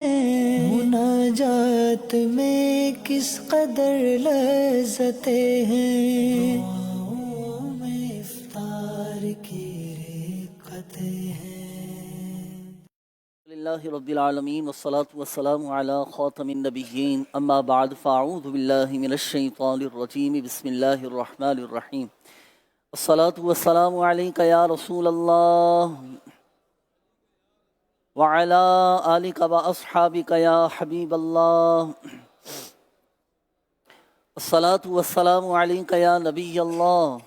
مناجات میں کس قدر لذتیں ہیں، دعاؤں میں افطار کی رقتیں ہیں۔ للہ رب العالمین والصلاة والسلام علی خاتم النبیین اما بعد فاعوذ باللہ من الشیطان الرجیم بسم اللہ الرحمن الرحیم الصلاة والسلام علیک یا رسول اللہ وعلی آلک واصحابک یا حبیب اللہ الصلاة والسلام علیک یا نبی اللہ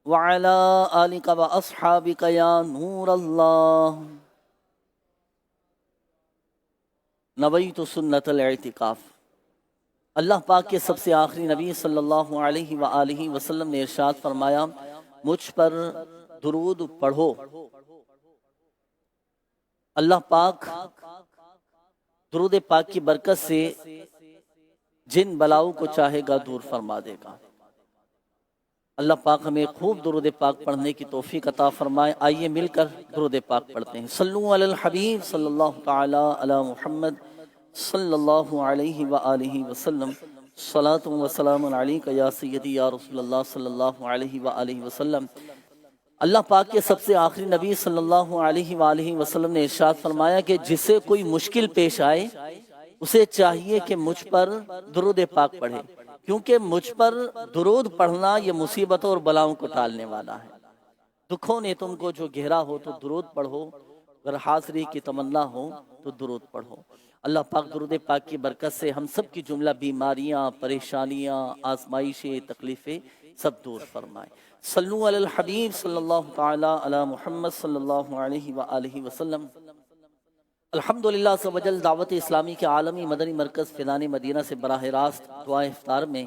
وعلی آلک واصحابک یا نور اللہ نویت سنت الاعتکاف۔ اللہ پاک کے سب سے آخری نبی صلی اللہ علیہ وآلہ وسلم نے ارشاد فرمایا، مجھ پر درود پڑھو، اللہ پاک درود پاک کی برکت سے جن بلاؤں کو چاہے گا دور فرما دے گا۔ اللہ پاک ہمیں خوب درود پاک پڑھنے کی توفیق عطا فرمائے۔ آئیے مل کر درود پاک پڑھتے ہیں۔ صلو علی الحبیب صلی اللہ تعالی علی محمد صلی اللہ علیہ وآلہ وسلم، صلاۃ و سلام علیک یا سیدی یا رسول اللہ صلی اللہ علیہ وآلہ وسلم۔ اللہ پاک کے سب سے آخری نبی صلی اللہ علیہ وآلہ وسلم نے ارشاد فرمایا کہ جسے کوئی مشکل پیش آئے اسے چاہیے کہ مجھ پر درود پاک پڑھے، کیونکہ مجھ پر درود پڑھنا یہ مصیبتوں اور بلاؤں کو ٹالنے والا ہے۔ دکھوں نے تم کو جو گھیرا ہو تو درود پڑھو، اگر حاضری کی تمنا ہو تو درود پڑھو۔ اللہ پاک درود پاک کی برکت سے ہم سب کی جملہ بیماریاں، پریشانیاں، آزمائشیں، تکلیفیں سب دور فرمائے۔ صلو علی الحبیب صلی اللہ تعالی علی محمد صلی اللہ علیہ وآلہ وسلم۔ الحمدللہ عز و جل دعوت اسلامی کے عالمی مدنی مرکز فیضان مدینہ سے براہ راست دعا افطار میں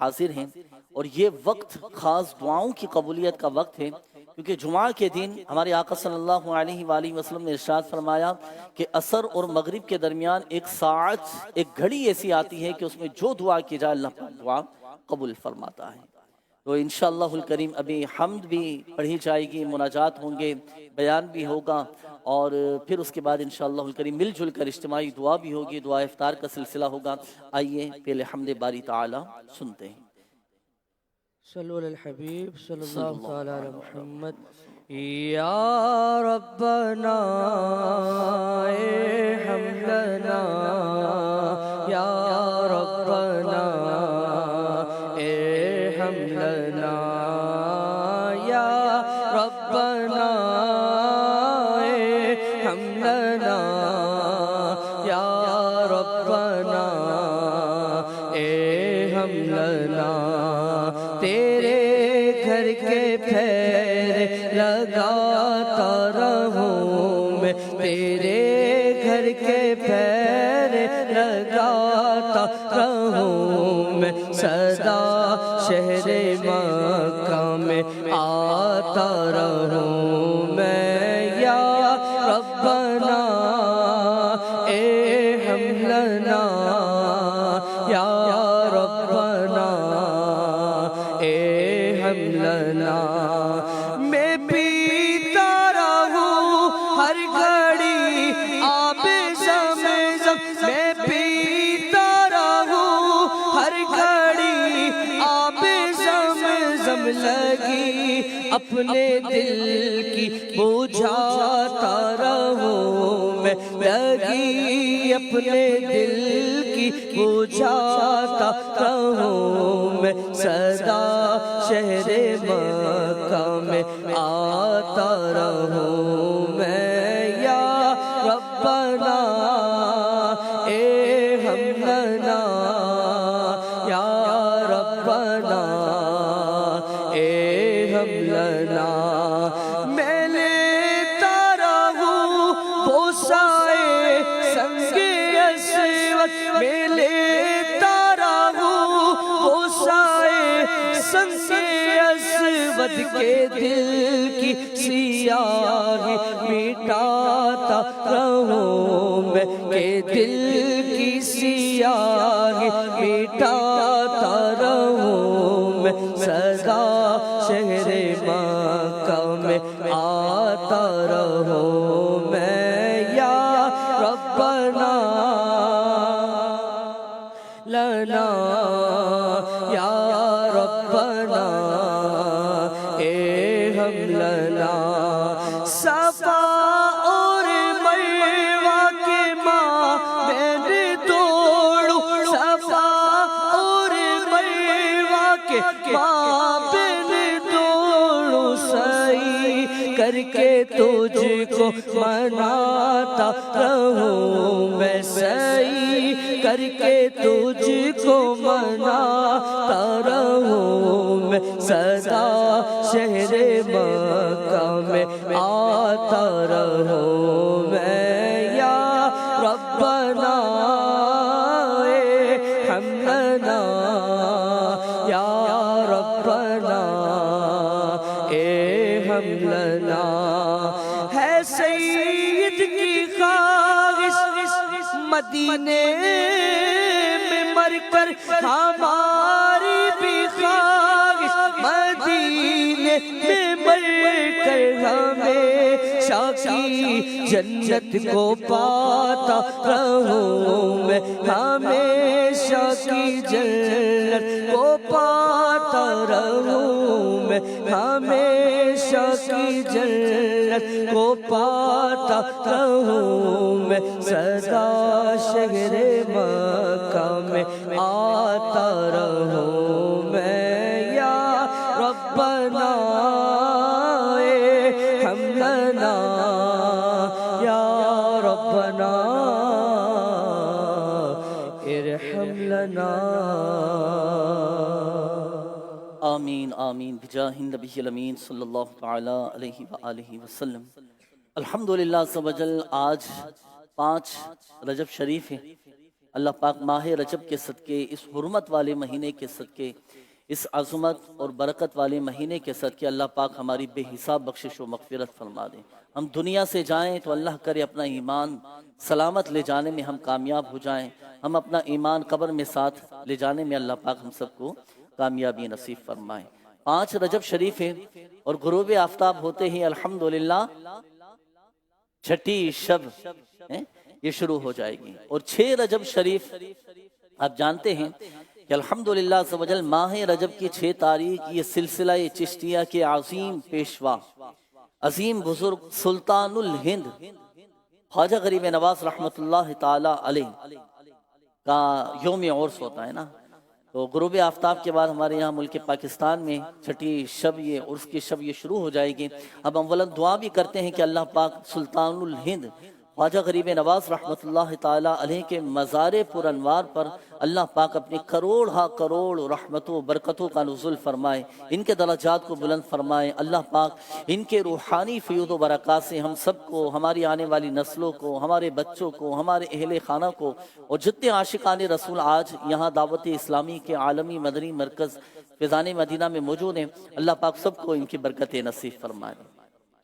حاضر ہیں، اور یہ وقت خاص دعاؤں کی قبولیت کا وقت ہے، کیونکہ جمعہ کے دن ہمارے آقا صلی اللہ علیہ وآلہ وسلم نے ارشاد فرمایا کہ عصر اور مغرب کے درمیان ایک ساعت، ایک گھڑی ایسی آتی ہے کہ اس میں جو دعا کی جائے اللہ پاک دعا قبول فرماتا ہے۔ تو انشاءاللہ الکریم ابھی حمد بھی پڑھی جائے گی، مناجات ہوں گے، بیان بھی ہوگا، اور پھر اس کے بعد انشاءاللہ الکریم مل جل کر اجتماعی دعا بھی ہوگی، دعا افطار کا سلسلہ ہوگا۔ آئیے پہلے حمد باری تعالی سنتے ہیں۔ صلو علی الحبیب صلی اللہ تعالی علی محمد۔ یا ربنا ارحم لنا، یا ربنا ارحم لنا، یا ربنا ارحم لنا، یا ربنا ارحم لنا۔ تیرے گھر کے پھیر لگاتا رہوں میں، تیرے گھر کے پھیر لگاتا رہوں میں، سدا شہر مکہ میں آتا رہوں میں۔ یا ربنا ارحم لنا، یا ربنا ارحم لنا۔ میں پیتا رہوں ہر گھڑی آب زمزم، میں پیتا رہوں ہر گھڑی آب زمزم، لگی اپنے دل کی بجھاتا رہوں میں، لگی اپنے دل کی بجھاتا رہوں میں، سدا شہر مکہ میں آتا رہوں میں۔ یا ربنا ارحم لنا، یا ربنا ارحم لنا۔ میں لیتا رہوں بوسائے سنگ اسود، میں لیتا رہوں بوسائے سنگ اسود کے دل کی سیاہی مٹاتا رہوں میں، کہ دل کی سیاہی مٹاتا رہوں میں، سدا شہر مکہ میں آتا رہوں میں۔ یا ربنا لنا یا ربنا اے ہم لنا صفا اور مروہ کے مابین دوڑوں صفا اور مروہ کے مابین دوڑوں سعی کر کے تجھ کو مناتا رہوں میں سعی کر کے تجھ کو مناتا رہوں میں سدا شہر مکہ میں آتا رہوں میں یا ربنا اے ہم لنا یا ربنا اے ہم لنا ہے سید کی خواہش مدینے میں مر کر ہماری بھی خواہش مدینے میں مر کر ہمیں شاکی جنت کو پاتا رہوں میں ہمیشہ کی جنت کو پاتا رہوں میں ہمیشہ کی جنت کو پاتا رہوں میں سدا شہر مکہ میں آتا رہوں میں یا ربنا اے ہم لنا یا ربنا ارحم لنا آمین آمین بجاہ النبی الامین صلی اللہ تعالی علیہ وآلہ وسلم۔ الحمدللہ عز و جل آج 5 رجب شریف ہے۔ اللہ پاک ماہ رجب کے صدقے، اس حرمت والے مہینے کے صدقے، اس عظمت اور برکت والے مہینے کے صدقے اللہ پاک ہماری بے حساب بخشش و مغفرت فرما دیں۔ ہم دنیا سے جائیں تو اللہ کرے اپنا ایمان سلامت لے جانے میں ہم کامیاب ہو جائیں، ہم اپنا ایمان قبر میں ساتھ لے جانے میں اللہ پاک ہم سب کو کامیابی نصیب فرمائے۔ 5 رجب شریف ہے اور غروب آفتاب ہوتے ہی الحمدللہ چھٹی شب یہ شروع ہو جائے گی، اور 6 رجب شریف آپ جانتے ہیں کہ الحمدللہ عز و جل ماہ رجب کی 6 تاریخ یہ سلسلہ چشتیہ کے عظیم پیشوا، عظیم بزرگ سلطان الہند خواجہ غریب نواز رحمت اللہ تعالی علیہ کا یوم عرس ہوتا ہے نا۔ تو غروب آفتاب کے بعد ہمارے یہاں ملک پاکستان میں چھٹی شب یہ عرس کی شب یہ شروع ہو جائے گی۔ اب ہم اولاً دعا بھی کرتے ہیں کہ اللہ پاک سلطان الہند خواجہ غریب نواز رحمت اللہ تعالی علیہ کے مزار پر انوار پر اللہ پاک اپنی کروڑ رحمتوں و برکتوں کا نزول فرمائے، ان کے درجات کو بلند فرمائے۔ اللہ پاک ان کے روحانی فیوض و برکات سے ہم سب کو، ہماری آنے والی نسلوں کو، ہمارے بچوں کو، ہمارے اہل خانہ کو، اور جتنے عاشقان رسول آج یہاں دعوت اسلامی کے عالمی مدنی مرکز فیضان مدینہ میں موجود ہیں، اللہ پاک سب کو ان کی برکتیں نصیب فرمائے۔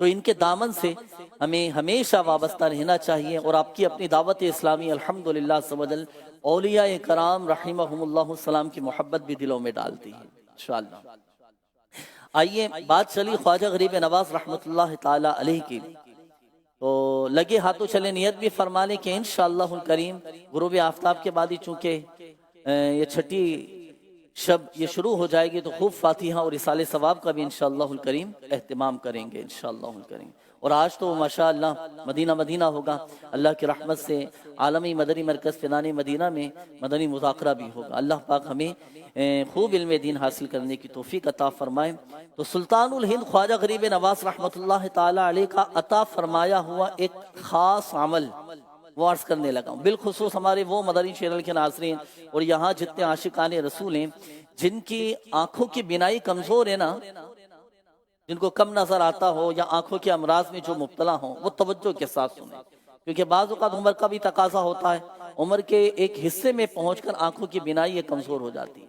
تو ان کے دامن سے ہمیں ہمیشہ وابستہ رہنا چاہیے، اور آپ کی اپنی دعوت اسلامی الحمدللہ عز و جل اولیاء کرام رحمہم اللہ السلام کی محبت بھی دلوں میں ڈالتی ہے انشاءاللہ۔ آئیے بات چلی خواجہ غریب نواز رحمت اللہ تعالی علیہ کی، تو لگے ہاتھوں چلے نیت بھی فرما لیں کہ انشاءاللہ الکریم غروب آفتاب کے بعد ہی چونکہ یہ چھٹی شب یہ شروع ہو جائے گی تو خوب فاتحہ اور رسالہ ثواب کا بھی انشاءاللہ الکریم اہتمام کریں گے انشاءاللہ الکریم۔ اور آج تو ماشاءاللہ مدینہ ہوگا، اللہ کی رحمت سے عالمی مدنی مرکز فیضان مدینہ میں مدنی مذاکرہ بھی ہوگا۔ اللہ پاک ہمیں خوب علم دین حاصل کرنے کی توفیق عطا فرمائے۔ تو سلطان الہند خواجہ غریب نواز رحمت اللہ تعالی علیہ کا عطا فرمایا ہوا ایک خاص عمل وہ عرض کرنے لگا ہوں، بالخصوص ہمارے وہ مدنی چینل کے ناظرین اور یہاں جتنے عاشقان رسول ہیں جن کی آنکھوں کی بینائی کمزور ہے نا، جن کو کم نظر آتا ہو یا آنکھوں کے امراض میں جو مبتلا ہوں، وہ توجہ کے ساتھ سنیں، کیونکہ بعض اوقات عمر کا بھی تقاضا ہوتا ہے، عمر کے ایک حصے میں پہنچ کر آنکھوں کی بینائی کمزور ہو جاتی ہے۔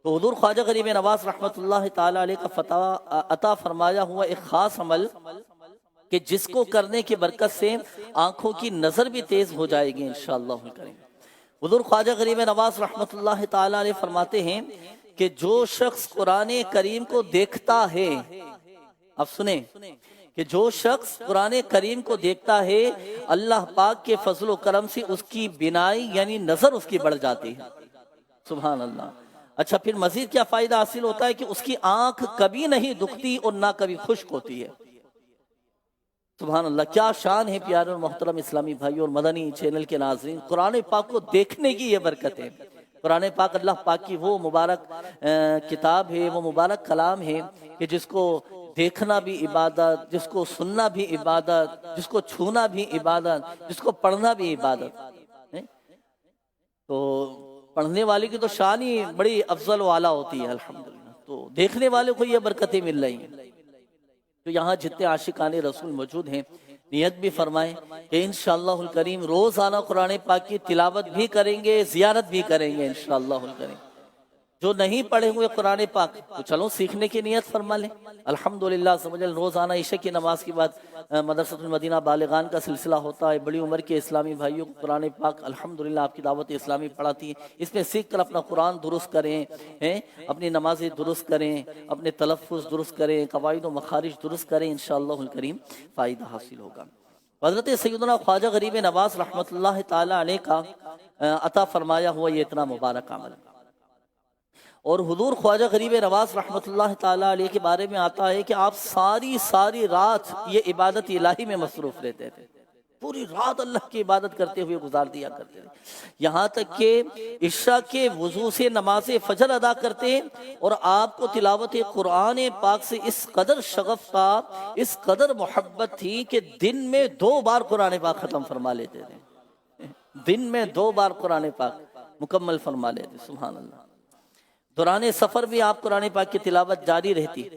تو حضور خواجہ غریب نواز رحمت اللہ تعالی علیہ کا فتح عطا فرمایا ہوا ایک خاص عمل کہ جس کو کرنے کی برکت سے آنکھوں کی نظر بھی تیز ہو جائے گی انشاءاللہ الکریم۔ حضور خواجہ غریب نواز رحمت اللہ تعالی علیہ فرماتے ہیں کہ جو شخص قرآن کریم کو دیکھتا ہے، اب سنیں کہ جو شخص قرآن کریم کو دیکھتا ہے اللہ پاک کے فضل و کرم سے اس کی بینائی یعنی نظر اس کی بڑھ جاتی ہے. سبحان اللہ. اچھا پھر مزید کیا فائدہ حاصل ہوتا ہے کہ اس کی آنکھ کبھی نہیں دکھتی اور نہ کبھی خشک ہوتی ہے. سبحان اللہ. کیا شان ہے پیارے اور محترم اسلامی بھائی اور مدنی چینل کے ناظرین. قرآن پاک کو دیکھنے کی یہ برکت ہے. قرآن پاک اللہ پاک کی وہ مبارک کتاب ہے، وہ مبارک کلام ہے کہ جس کو دیکھنا بھی عبادت، جس کو سننا بھی عبادت، جس کو چھونا بھی عبادت، جس کو پڑھنا بھی عبادت. تو پڑھنے والے کی تو شان ہی بڑی افضل و اعلیٰ ہوتی ہے الحمدللہ. تو دیکھنے والے کو یہ برکتیں مل رہی ہیں. تو یہاں جتنے عاشقان رسول موجود ہیں نیت بھی فرمائیں کہ انشاءاللہ الکریم روزانہ قرآن پاک کی تلاوت بھی کریں گے، زیارت بھی کریں گے انشاءاللہ الکریم. جو نہیں پڑھے ہوئے قرآن پاک تو چلو سیکھنے کی نیت فرما لیں. الحمدللہ سمجھ روزانہ عشاء کی نماز کے بعد مدرسۃ المدینہ بالغان کا سلسلہ ہوتا ہے. بڑی عمر کے اسلامی بھائیوں کو قرآن پاک الحمدللہ آپ کی دعوت اسلامی پڑھاتی ہے. اس میں سیکھ کر اپنا قرآن درست کریں، اپنی نمازیں درست کریں، اپنے تلفظ درست کریں، قواعد و مخارج درست کریں، انشاءاللہ الکریم فائدہ حاصل ہوگا. حضرت سیدنا خواجہ غریب نواز رحمۃ اللہ تعالی علیہ کا عطا فرمایا ہوا یہ اتنا مبارک عمل. اور حضور خواجہ غریب نواز رحمۃ اللہ تعالی علیہ کے بارے میں آتا ہے کہ آپ ساری رات یہ عبادت الہی میں مصروف رہتے تھے. پوری رات اللہ کی عبادت کرتے ہوئے گزار دیا کرتے تھے. یہاں تک کہ عشاء کے وضو سے نماز فجر ادا کرتے اور آپ کو تلاوت قرآن پاک سے اس قدر شغف تھا، اس قدر محبت تھی کہ دن میں 2 بار قرآن پاک ختم فرما لیتے تھے. دن میں 2 بار قرآن پاک مکمل فرما لیتے. سبحان اللہ. دوران سفر بھی آپ قرآن پاک کی تلاوت جاری رہتی.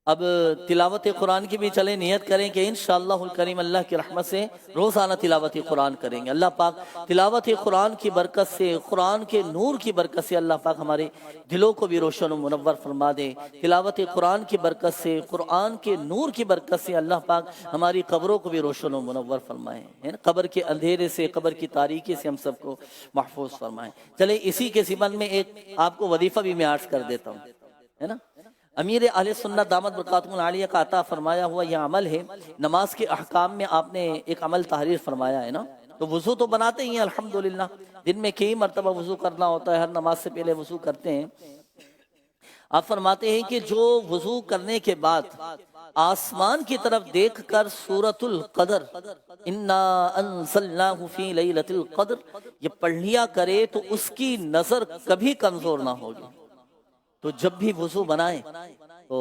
اب تلاوت قرآن کی بھی چلیں نیت کریں کہ انشاءاللہ الکریم اللہ کی رحمت سے روزانہ تلاوت قرآن کریں گے. اللہ پاک تلاوت قرآن کی برکت سے، قرآن کے نور کی برکت سے اللہ پاک ہمارے دلوں کو بھی روشن و منور فرما دے. تلاوت قرآن کی برکت سے، قرآن کے نور کی برکت سے اللہ پاک ہماری قبروں کو بھی روشن و منور فرمائیں. قبر کے اندھیرے سے، قبر کی تاریکی سے ہم سب کو محفوظ فرمائیں. چلے اسی کے ضمن میں ایک آپ کو وظیفہ بھی میں عرض کر دیتا ہوں، ہے نا. امیر اہل سنت دامت برکاتہم العالیہ کا عطا فرمایا ہوا یہ عمل ہے. نماز کے احکام میں آپ نے ایک عمل تحریر فرمایا ہے نا. تو وضو تو بناتے ہی ہیں الحمدللہ. دن میں کئی مرتبہ وضو کرنا ہوتا ہے، ہر نماز سے پہلے وضو کرتے ہیں. آپ فرماتے ہیں کہ جو وضو کرنے کے بعد آسمان کی طرف دیکھ کر سورۃ القدر انا انزلناہ فی لیلۃ القدر یہ پڑھ لیا کرے تو اس کی نظر کبھی کمزور نہ ہوگی. تو جب بھی وضو بنائیں تو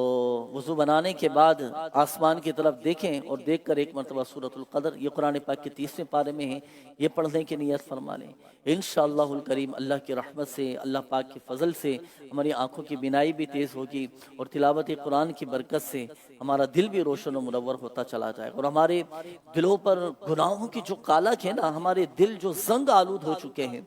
وضو بنانے کے بعد آسمان کی طرف دیکھیں اور دیکھ کر ایک مرتبہ سورۃ القدر یہ قرآن پاک کے 30ویں پارے میں ہے، یہ پڑھنے کی نیت فرما لیں. انشاءاللہ الکریم اللہ کی رحمت سے، اللہ پاک کے فضل سے ہماری آنکھوں کی بینائی بھی تیز ہوگی اور تلاوت قرآن کی برکت سے ہمارا دل بھی روشن و منور ہوتا چلا جائے. اور ہمارے دلوں پر گناہوں کی جو کالک ہے نا، ہمارے دل جو زنگ آلود ہو چکے ہیں،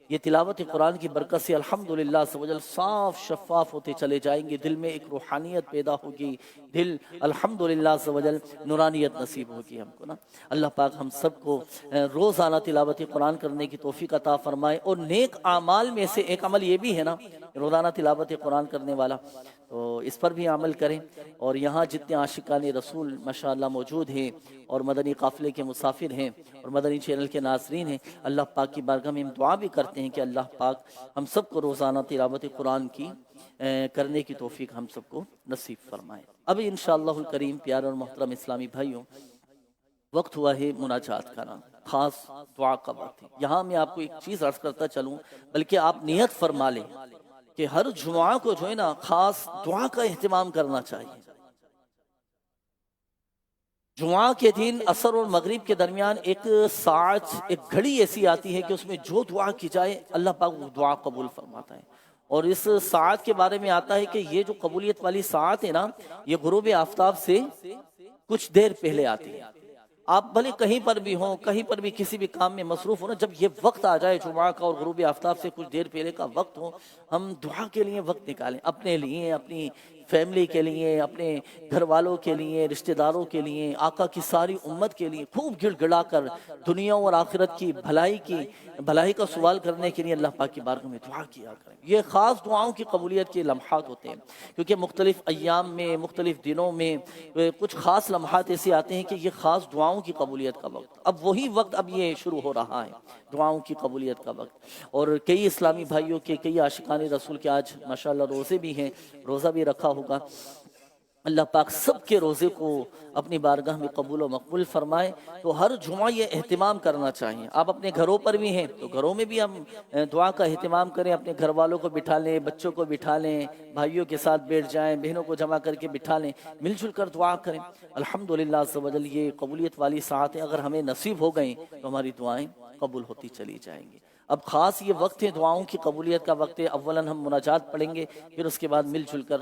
یہ تلاوت قرآن کی برکت سے الحمدللہ سوجل صاف شفاف ہوتے چلے جائیں گے. دل میں ایک روحانیت پیدا ہوگی، دل الحمدللہ سوجل نورانیت نصیب ہوگی ہم کو نا. اللہ پاک ہم سب کو روزانہ تلاوت قرآن کرنے کی توفیق عطا فرمائے. اور نیک اعمال میں سے ایک عمل یہ بھی ہے نا روزانہ تلاوت قرآن کرنے والا، تو اس پر بھی عمل کریں. اور یہاں جتنے عاشقان رسول ماشاءاللہ موجود ہیں اور مدنی قافلے کے مسافر ہیں اور مدنی چینل کے ناظرین ہیں، اللہ پاک کی بارگاہ میں ہم دعا بھی کرتے ہیں کہ اللہ پاک ہم سب کو روزانہ تلاوت قرآن کی کرنے کی توفیق ہم سب کو نصیب فرمائے. اب انشاءاللہ الکریم پیارے اور محترم اسلامی بھائیوں، وقت ہوا ہے مناجات کا، خاص دعا کا وقت ہے. یہاں میں آپ کو ایک چیز عرض کرتا چلوں، بلکہ آپ نیت فرما لیں کہ ہر جمعہ کو جو ہے نا خاص دعا کا اہتمام کرنا چاہیے. جمعہ کے دن عصر اور مغرب کے درمیان ایک ساعت، ایک گھڑی ایسی آتی ہے کہ اس میں جو دعا کی جائے اللہ پاک وہ دعا قبول فرماتا ہے. اور اس ساعت کے بارے میں آتا ہے کہ یہ جو قبولیت والی ساعت ہے نا، یہ غروب آفتاب سے کچھ دیر پہلے آتی ہے. آپ بھلے کہیں پر بھی ہوں، کہیں پر بھی کسی بھی کام میں مصروف ہو نا، جب یہ وقت آ جائے جمعہ کا اور غروب آفتاب سے کچھ دیر پہلے کا وقت ہو، ہم دعا کے لیے وقت نکالیں، اپنے لیے، اپنی فیملی کے لیے، اپنے گھر والوں کے لیے، رشتہ داروں کے لیے، آقا کی ساری امت کے لیے خوب گڑ گڑا کر دنیا اور آخرت کی بھلائی کا سوال کرنے کے لیے اللہ پاک کی بارگاہ میں دعا کیا کریں۔ یہ خاص دعاؤں کی قبولیت کے لمحات ہوتے ہیں، کیونکہ مختلف ایام میں، مختلف دنوں میں کچھ خاص لمحات ایسے آتے ہیں کہ یہ خاص دعاؤں کی قبولیت کا وقت، اب وہی وقت اب یہ شروع ہو رہا ہے، دعاؤں کی قبولیت کا وقت۔ اور کئی اسلامی بھائیوں کے، کئی عاشقان رسول کے آج ماشاءاللہ روزے بھی ہیں، روزہ بھی رکھا ہوگا۔ اللہ پاک سب کے روزے کو اپنی بارگاہ میں قبول و مقبول فرمائے۔ تو ہر جمعہ یہ اہتمام کرنا چاہیے۔ آپ اپنے گھروں پر بھی ہیں تو گھروں میں بھی ہم دعا کا اہتمام کریں، اپنے گھر والوں کو بٹھا لیں، بچوں کو بٹھا لیں، بھائیوں کے ساتھ بیٹھ جائیں، بہنوں کو جمع کر کے بٹھا لیں، مل جل کر دعا کریں۔ الحمدللہ عز و جل یہ قبولیت والی ساعتیں اگر ہمیں نصیب ہو گئیں تو ہماری دعائیں قبول ہوتی چلی جائیں گی۔ اب خاص یہ وقت ہے، دعاؤں کی قبولیت کا وقت ہے۔ اولاً ہم مناجات پڑھیں گے، پھر اس کے بعد مل جل کر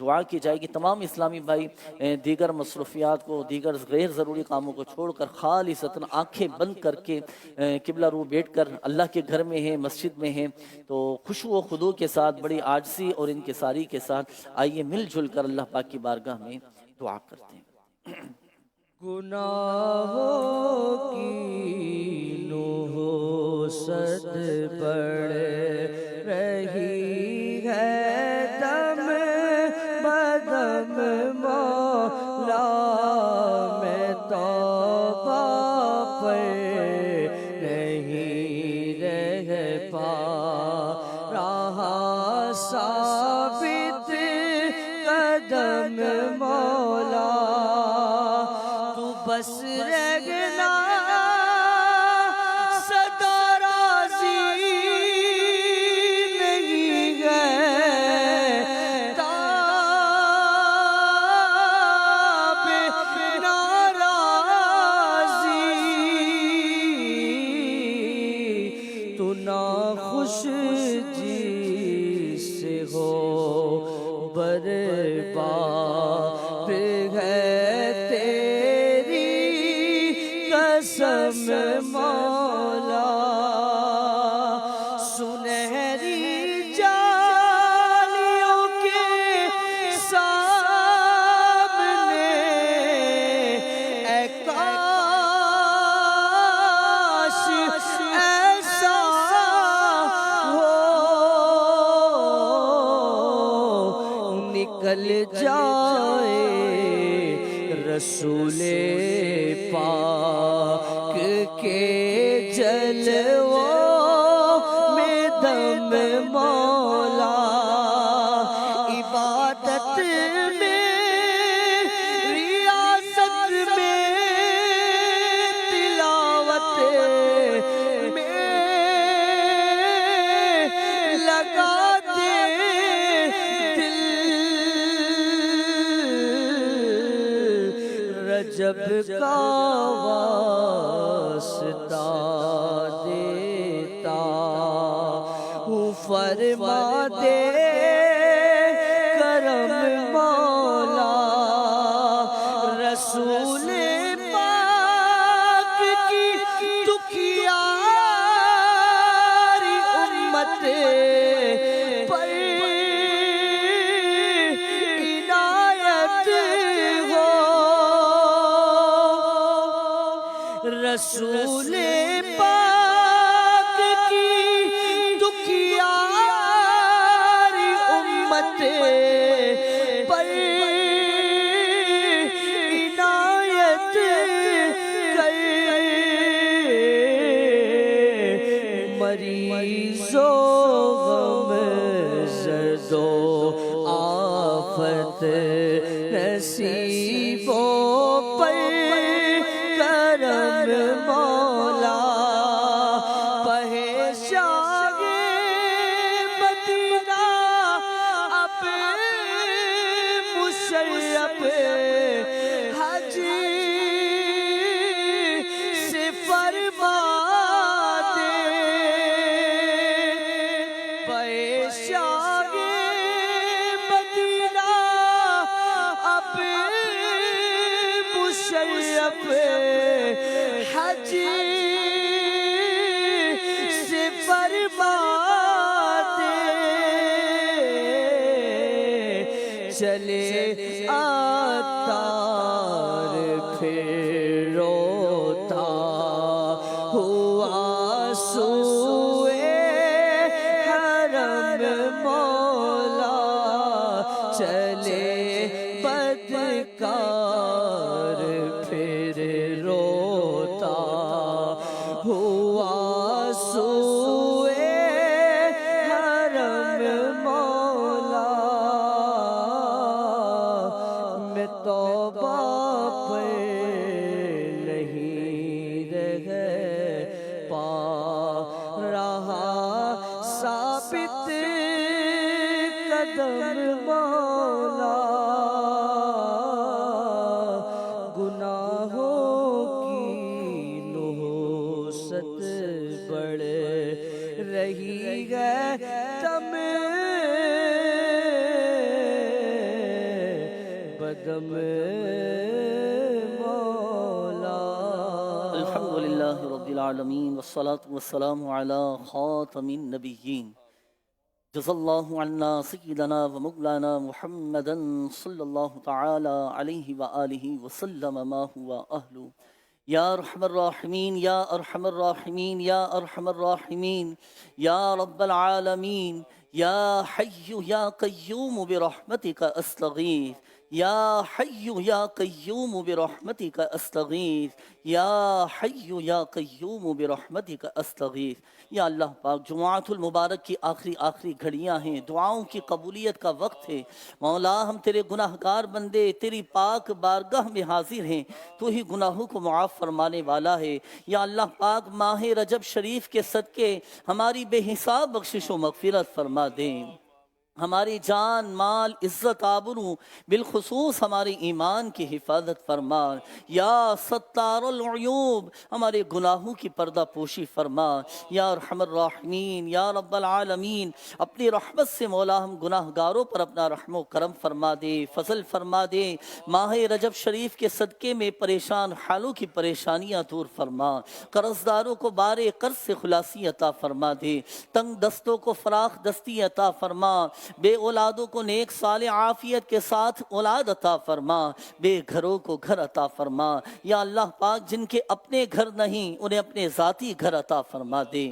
دعا کی جائے گی۔ تمام اسلامی بھائی دیگر مصروفیات کو، دیگر غیر ضروری کاموں کو چھوڑ کر خالصتاً آنکھیں بند کر کے قبلہ رو بیٹھ کر اللہ کے گھر میں ہیں، مسجد میں ہیں، تو خشوع و خضوع کے ساتھ، بڑی عاجزی اور انکساری کے ساتھ آئیے مل جل کر اللہ پاک کی بارگاہ میں دعا کرتے ہیں۔ گناہوں کی نحوست بڑھ رہی ہے دم بدم مولا، میں توبہ پر نہیں رہ پا رہا ثابت قدم مولا، بس رہنا صدا راضی نہیں ہے، تاب ناراضی، تو ناخوش جس سے ہو برباد ہے تیری قسم مولا، سنہری جالیوں کے سامنے اے کاش ایسا ہو نکل جائے رسول پاک کے جلووں میں دم مولا، عبادت میں، ریاست میں، تلاوت میں لگا دے رجب کا واسطہ دیتا ہوں، فرما دے کرم مولا، رسول پاک کی دکھیاری امت پر عنایت ہو، رسول پاک کی دکھیاری امت پر عنایت کر، مریض و غم زد و آفت نصیبوں پر کرم مولا، پہشاگ مدینہ اب مشرف حج سے فرما دے، پہشاگ مدینہ اب مشرف حج سے فرما دے، چلے عطار پھر روتا ہوا سوئے حرم مولا چلے بدکار پھر روتا ہوا سوئے حرم مولا میں توبہ پہ نہیں رہ پا رہا ثابت قدم مولا گناہوں کی نحوست بڑھ رہی ہے دم بدم مولا الحمد للہ رب العالمین والصلاة والسلام علی خاتم النبیین جزا اللہ عنا سیدنا و مولانا محمدا صلی اللہ تعالی علیہ وآلہ وسلم ما ہوا اہلو یا ارحم الراحمین یا ارحم الراحمین یا ارحم الراحمین یا رب العالمین یا حی یا قیوم برحمتک استغیث یا حی یا قیوم برحمتک استغیث یا حی یا قیوم برحمتک استغیث یا اللہ پاک جمعۃ المبارک کی آخری گھڑیاں ہیں، دعاؤں کی قبولیت کا وقت ہے مولا، ہم تیرے گناہ گار بندے تیری پاک بارگاہ میں حاضر ہیں، تو ہی گناہوں کو معاف فرمانے والا ہے یا اللہ پاک ماہ رجب شریف کے صدقے ہماری بے حساب بخشش و مغفرت فرما دیں، ہماری جان مال عزت آبرو بالخصوص ہمارے ایمان کی حفاظت فرما یا ستار العیوب، ہمارے گناہوں کی پردہ پوشی فرما یا ارحم الراحمین یا رب العالمین، اپنی رحمت سے مولا ہم گناہ گاروں پر اپنا رحم و کرم فرما دے، فضل فرما دے، ماہ رجب شریف کے صدقے میں پریشان حالوں کی پریشانیاں دور فرما، قرض داروں کو بارے قرض سے خلاصی عطا فرما دے، تنگ دستوں کو فراخ دستی عطا فرما، بے اولادوں کو نیک صالح عافیت کے ساتھ اولاد عطا فرما، بے گھروں کو گھر عطا فرما یا اللہ پاک جن کے اپنے گھر نہیں انہیں اپنے ذاتی گھر عطا فرما دے،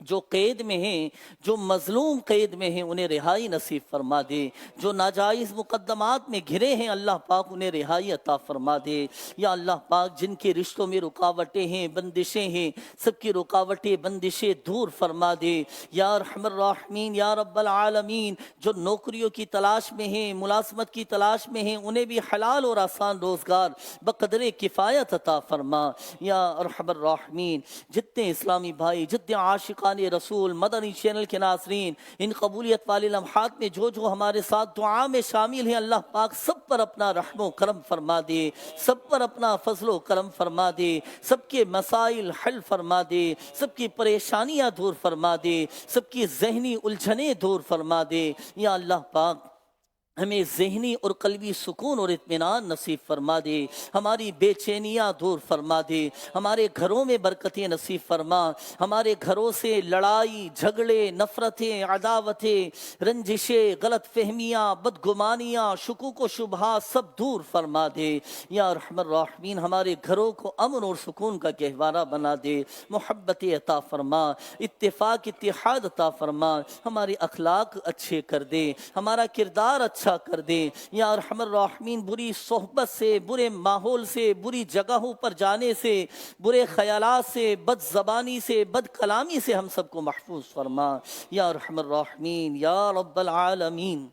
جو قید میں ہیں جو مظلوم قید میں ہیں انہیں رہائی نصیب فرما دے، جو ناجائز مقدمات میں گھرے ہیں اللہ پاک انہیں رہائی عطا فرما دے یا اللہ پاک جن کے رشتوں میں رکاوٹیں ہیں بندشیں ہیں سب کی رکاوٹیں بندشیں دور فرما دے یا ارحم الراحمین یا رب العالمین، جو نوکریوں کی تلاش میں ہیں ملازمت کی تلاش میں ہیں انہیں بھی حلال اور آسان روزگار بقدر کفایت عطا فرما یا ارحم الراحمین، جتنے اسلامی بھائی جتنے عاشقان رسول مدنی چینل کے ناظرین ان قبولیت والے لمحات میں جو ہمارے ساتھ دعا میں شامل ہیں اللہ پاک سب پر اپنا رحم و کرم فرما دے، سب پر اپنا فضل و کرم فرما دے، سب کے مسائل حل فرما دے، سب کی پریشانیاں دور فرما دے، سب کی ذہنی الجھنیں دور فرما دے یا اللہ پاک ہمیں ذہنی اور قلبی سکون اور اطمینان نصیب فرما دے، ہماری بے چینیاں دور فرما دے، ہمارے گھروں میں برکتیں نصیب فرما، ہمارے گھروں سے لڑائی جھگڑے نفرتیں عداوتیں رنجشیں غلط فہمیاں بدگمانیاں شکوک و شبہات سب دور فرما دے یا ارحم الراحمین، ہمارے گھروں کو امن اور سکون کا گہوارہ بنا دے، محبت عطا فرما، اتفاق اتحاد عطا فرما، ہمارے اخلاق اچھے کر دے، ہمارا کردار اچھا کر دے یا ارحم الراحمین، بری صحبت سے برے ماحول سے بری جگہوں پر جانے سے برے خیالات سے بد زبانی سے بد کلامی سے ہم سب کو محفوظ فرما یا ارحم الراحمین یا رب العالمین،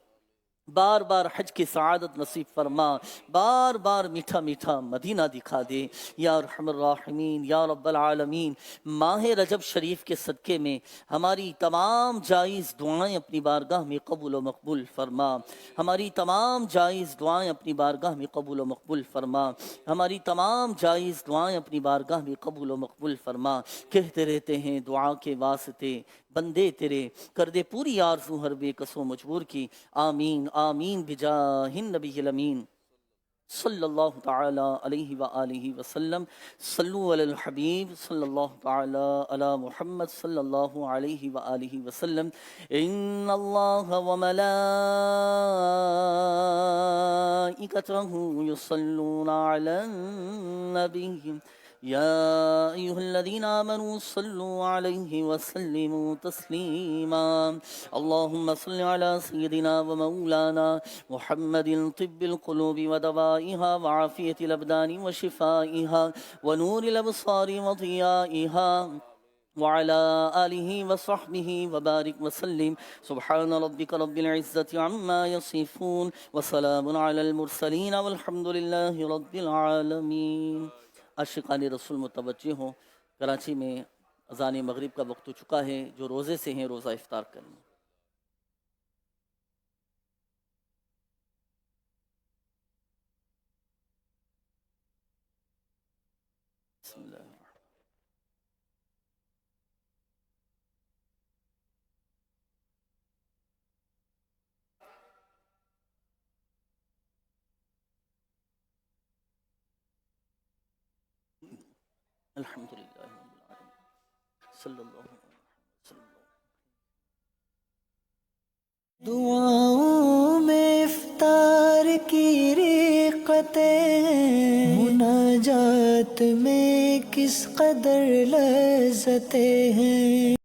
بار بار حج کی سعادت نصیب فرما، بار بار میٹھا میٹھا مدینہ دکھا دے یا ارحم الراحمین یا رب العالمین۔ ماہ رجب شریف کے صدقے میں ہماری تمام جائز دعائیں اپنی بارگاہ میں قبول و مقبول فرما، ہماری تمام جائز دعائیں اپنی بارگاہ میں قبول و مقبول فرما، ہماری تمام جائز دعائیں اپنی بارگاہ میں قبول و مقبول فرما۔ کہتے رہتے ہیں دعا کے واسطے بندے تیرے، کر دے پوری آرزو ہر بے کس و مجبور کی، آمین آمین بجاہ النبی الامین۔ صلی اللہ تعالی علیہ وآلہ وسلم. صلو علی الحبیب صلی اللہ تعالی علی محمد صلی اللہ علیہ وآلہ وسلم. ان اللہ وملائکتہ یصلون علی النبی يا أيها الذين آمنوا صلوا عليه وسلموا تسليما. اللهم صل على سيدنا ومولانا محمد طب القلوب ودوائها وعافية الأبدان وشفائها ونور الأبصار وضيائها وعلى آله وصحبه وبارك وسلم. سبحان ربك رب العزة عما يصفون وسلام على المرسلين والحمد لله رب العالمين. عاشقان رسول متوجہ ہوں، کراچی میں اذان مغرب کا وقت ہو چکا ہے. جو روزے سے ہیں روزہ افطار کریں. بسم اللہ الحمدللہ رب العالمین صلی اللہ علیہ وسلم. دعاؤں میں افطار کی رقطیں ہیں، مناجات میں کس قدر لذتیں ہیں.